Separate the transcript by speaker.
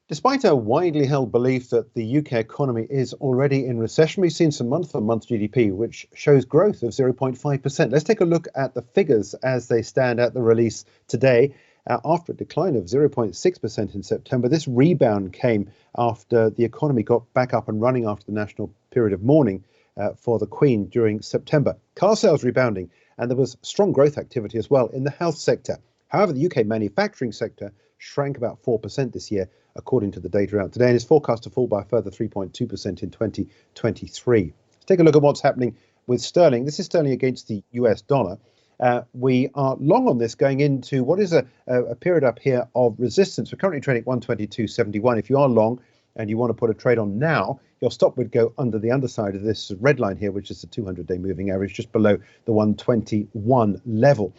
Speaker 1: Despite a widely held belief that the UK economy is already in recession, we've seen some month-on-month GDP, which shows growth of 0.5%. Let's take a look at the figures as they stand at the release today. After a decline of 0.6% in September, this rebound came after the economy got back up and running after the national period of mourning for the Queen during September. Car sales rebounding, and there was strong growth activity as well in the health sector. However, the UK manufacturing sector shrank about 4% this year, according to the data out today, and is forecast to fall by a further 3.2% in 2023. Let's take a look at what's happening with sterling. This is sterling against the US dollar. We are long on this going into what is a period up here of resistance. We're currently trading at 122.71. If you are long and you want to put a trade on now, your stop would go under the underside of this red line here, which is the 200-day moving average, just below the 121 level.